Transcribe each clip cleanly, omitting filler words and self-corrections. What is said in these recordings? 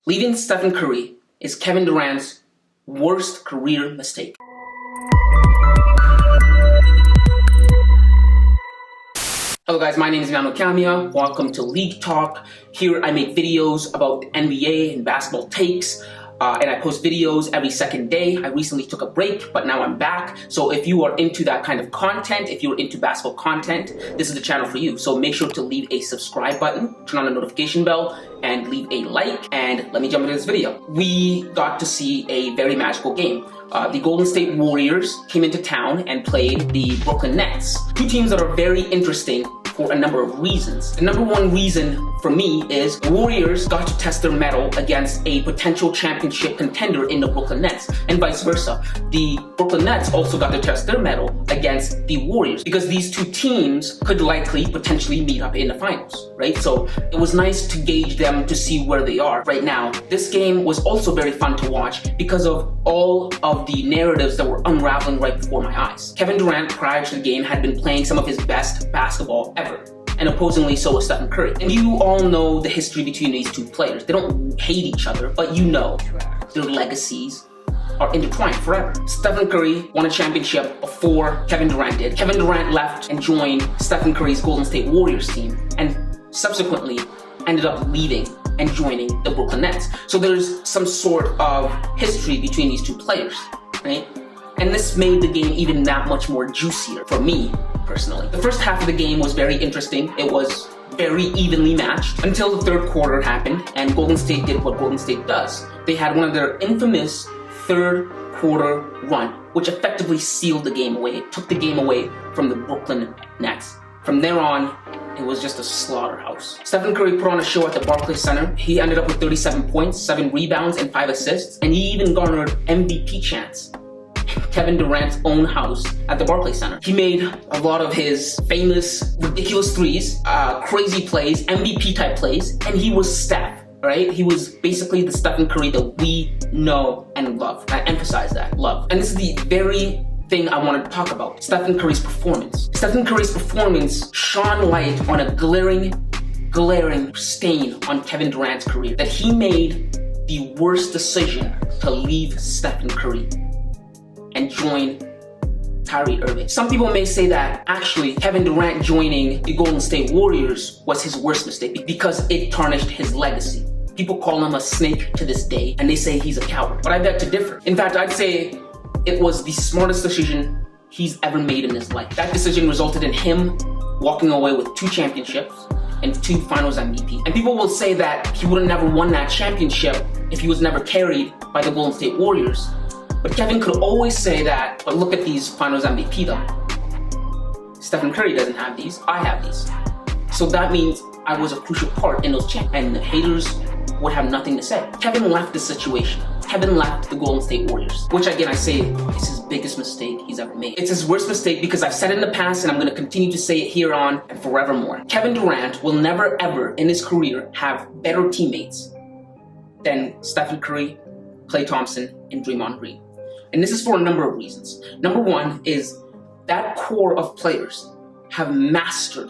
Leaving Stephen Curry is Kevin Durant's worst career mistake. Hello guys, my name is Emmanuel Kamia. Welcome to League Talk. Here I make videos about the NBA and basketball takes. And I post videos every second day. I recently took a break, but now I'm back. So if you are into that kind of content, if you're into basketball content, this is the channel for you. So make sure to leave a subscribe button, turn on the notification bell, and leave a like. And let me jump into this video. We got to see a very magical game. The Golden State Warriors came into town and played the Brooklyn Nets. Two teams that are very interesting for a number of reasons. The number one reason for me is the Warriors got to test their mettle against a potential championship contender in the Brooklyn Nets, and vice versa. The Brooklyn Nets also got to test their mettle against the Warriors because these two teams could likely potentially meet up in the finals, right? So it was nice to gauge them to see where they are right now. This game was also very fun to watch because of all of the narratives that were unraveling right before my eyes. Kevin Durant, prior to the game, had been playing some of his best basketball ever. And opposingly, so was Stephen Curry. And you all know the history between these two players. They don't hate each other, but you know their legacies are intertwined forever. Stephen Curry won a championship before Kevin Durant did. Kevin Durant left and joined Stephen Curry's Golden State Warriors team, and subsequently ended up leaving and joining the Brooklyn Nets. So there's some sort of history between these two players, right? And this made the game even that much more juicier for me, personally. The first half of the game was very interesting. It was very evenly matched until the third quarter happened and Golden State did what Golden State does. They had one of their infamous third quarter run, which effectively sealed the game away. It took the game away from the Brooklyn Nets. From there on, it was just a slaughterhouse. Stephen Curry put on a show at the Barclays Center. He ended up with 37 points, 7 rebounds, and 5 assists, and he even garnered MVP chance. Kevin Durant's own house at the Barclays Center. He made a lot of his famous, ridiculous threes, crazy plays, MVP type plays, and he was Steph, right? He was basically the Stephen Curry that we know and love. I emphasize that, love. And this is the very thing I wanted to talk about, Stephen Curry's performance. Stephen Curry's performance shone light on a glaring stain on Kevin Durant's career, that he made the worst decision to leave Stephen Curry and join Kyrie Irving. Some people may say that actually Kevin Durant joining the Golden State Warriors was his worst mistake because it tarnished his legacy. People call him a snake to this day, and they say he's a coward. But I beg to differ. In fact, I'd say it was the smartest decision he's ever made in his life. That decision resulted in him walking away with 2 championships and 2 finals MVP. And people will say that he would have never won that championship if he was never carried by the Golden State Warriors. But Kevin could always say that, but look at these finals MVP though. Stephen Curry doesn't have these, I have these. So that means I was a crucial part in those championships, and the haters would have nothing to say. Kevin left the situation. Kevin left the Golden State Warriors, which again I say is his biggest mistake he's ever made. It's his worst mistake because I've said it in the past and I'm gonna continue to say it here on and forevermore. Kevin Durant will never ever in his career have better teammates than Stephen Curry, Klay Thompson, and Draymond Green. And this is for a number of reasons. Number one is that core of players have mastered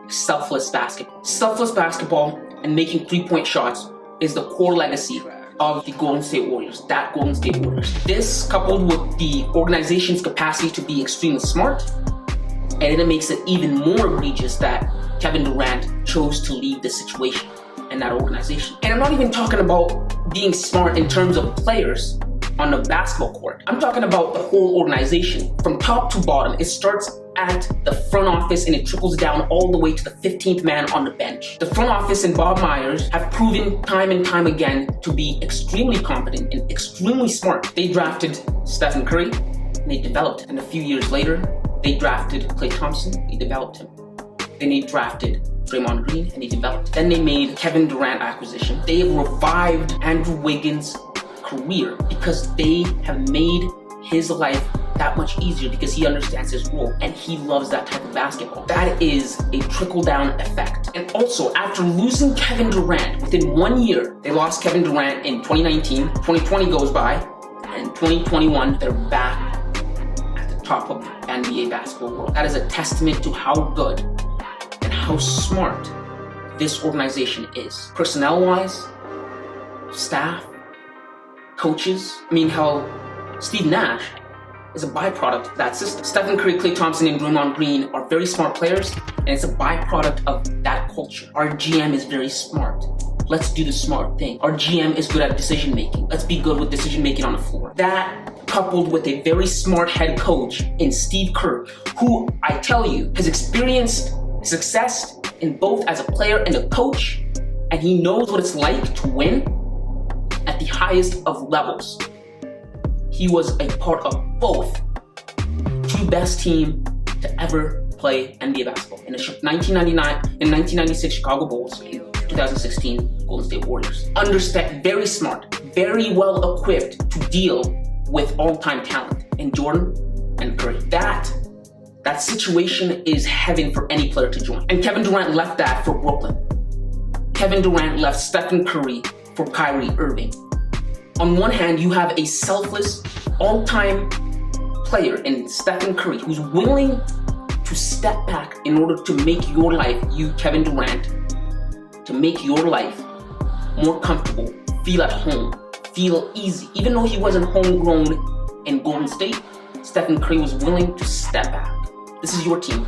selfless basketball. Selfless basketball and making 3-point shots is the core legacy of the Golden State Warriors, that Golden State Warriors. This, coupled with the organization's capacity to be extremely smart, and it makes it even more egregious that Kevin Durant chose to leave the situation and that organization. And I'm not even talking about being smart in terms of players on the basketball court. I'm talking about the whole organization, from top to bottom. It starts at the front office and it trickles down all the way to the 15th man on the bench. The front office and Bob Myers have proven time and time again to be extremely competent and extremely smart. They drafted Stephen Curry and they developed him. And a few years later, they drafted Klay Thompson, they developed him. Then they drafted Draymond Green and they developed him. Then they made Kevin Durant acquisition. They have revived Andrew Wiggins' career because they have made his life that much easier because he understands his role and he loves that type of basketball. That is a trickle-down effect. And also, after losing Kevin Durant within 1 year, they lost Kevin Durant in 2019, 2020 goes by, and 2021, they're back at the top of the NBA basketball world. That is a testament to how good and how smart this organization is. Personnel-wise, staff, coaches. I mean, how Steve Nash is a byproduct of that system. Stephen Curry, Klay Thompson, and Draymond Green are very smart players, and it's a byproduct of that culture. Our GM is very smart. Let's do the smart thing. Our GM is good at decision making. Let's be good with decision making on the floor. That, coupled with a very smart head coach in Steve Kerr, who I tell you has experienced success in both as a player and a coach, and he knows what it's like to win at the highest of levels. He was a part of both two best team to ever play NBA basketball in the 1999 and 1996 Chicago Bulls and 2016 Golden State Warriors. Understand, very smart, very well equipped to deal with all-time talent in Jordan and Curry. That situation is heaven for any player to join. And Kevin Durant left that for Brooklyn. Kevin Durant left Stephen Curry for Kyrie Irving. On one hand, you have a selfless, all-time player in Stephen Curry who's willing to step back in order to make your life, you Kevin Durant, to make your life more comfortable, feel at home, feel easy. Even though he wasn't homegrown in Golden State, Stephen Curry was willing to step back. This is your team.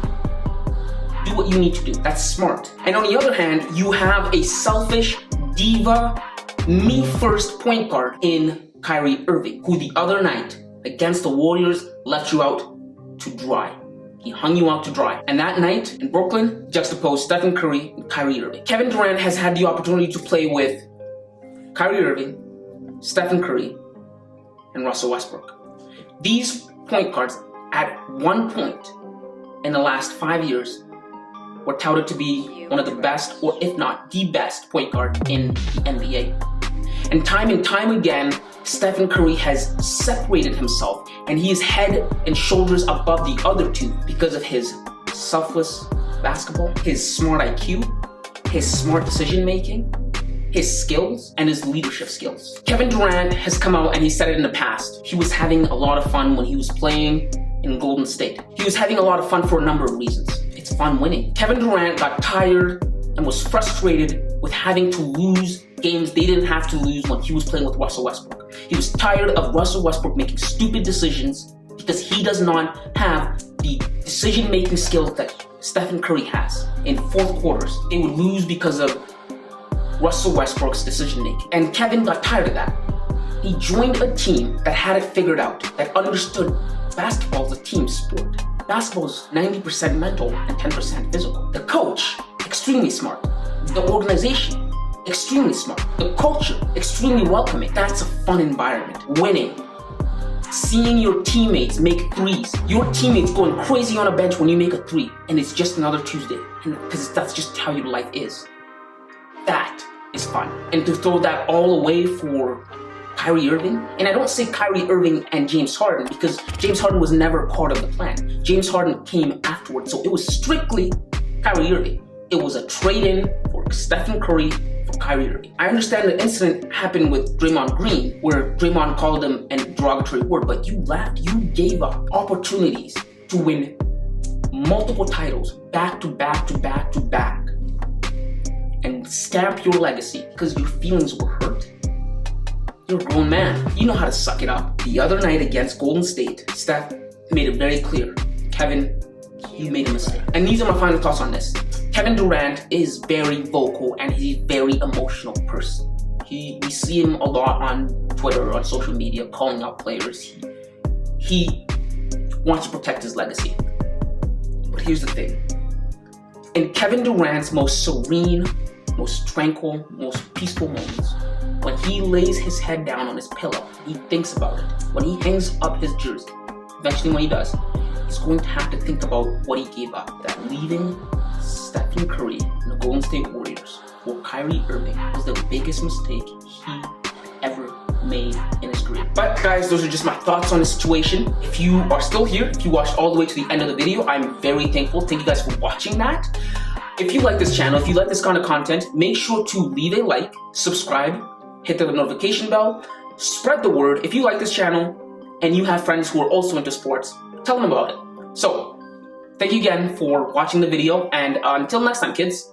Do what you need to do. That's smart. And on the other hand, you have a selfish, diva, me-first point guard in Kyrie Irving, who the other night against the Warriors left you out to dry. He hung you out to dry. And that night in Brooklyn, juxtaposed Stephen Curry and Kyrie Irving. Kevin Durant has had the opportunity to play with Kyrie Irving, Stephen Curry, and Russell Westbrook. These point guards, at one point in the last 5 years, were touted to be one of the best, or if not the best, point guard in the NBA. And time again, Stephen Curry has separated himself, and he is head and shoulders above the other two because of his selfless basketball, his smart IQ, his smart decision making, his skills, and his leadership skills. Kevin Durant has come out and he said it in the past. He was having a lot of fun when he was playing in Golden State. He was having a lot of fun for a number of reasons. It's fun winning. Kevin Durant got tired and was frustrated with having to lose games they didn't have to lose when he was playing with Russell Westbrook. He was tired of Russell Westbrook making stupid decisions because he does not have the decision-making skills that Stephen Curry has. In fourth quarters, they would lose because of Russell Westbrook's decision-making. And Kevin got tired of that. He joined a team that had it figured out, that understood basketball is a team sport. Basketball is 90% mental and 10% physical. The coach, extremely smart. The organization, extremely smart. The culture, extremely welcoming. That's a fun environment. Winning. Seeing your teammates make threes. Your teammates going crazy on a bench when you make a three. And it's just another Tuesday. Because that's just how your life is. That is fun. And to throw that all away for Kyrie Irving, and I don't say Kyrie Irving and James Harden because James Harden was never part of the plan. James Harden came afterwards, so it was strictly Kyrie Irving. It was a trade-in for Stephen Curry for Kyrie Irving. I understand the incident happened with Draymond Green, where Draymond called him a derogatory word, but you left, you gave up opportunities to win multiple titles back to back to back to back and stamp your legacy because your feelings were hurt. You're a grown man. You know how to suck it up. The other night against Golden State, Steph made it very clear. Kevin, you made a mistake. And these are my final thoughts on this. Kevin Durant is very vocal and he's a very emotional person. We see him a lot on Twitter, on social media, calling out players. He wants to protect his legacy. But here's the thing. In Kevin Durant's most serene, most tranquil, most peaceful moments, when he lays his head down on his pillow, he thinks about it. When he hangs up his jersey, eventually when he does, he's going to have to think about what he gave up. That leaving Stephen Curry and the Golden State Warriors for Kyrie Irving was the biggest mistake he ever made in his career. But guys, those are just my thoughts on the situation. If you are still here, if you watched all the way to the end of the video, I'm very thankful. Thank you guys for watching that. If you like this channel, if you like this kind of content, make sure to leave a like, subscribe, hit the notification bell, spread the word. If you like this channel and you have friends who are also into sports, tell them about it. So, thank you again for watching the video, and until next time, kids.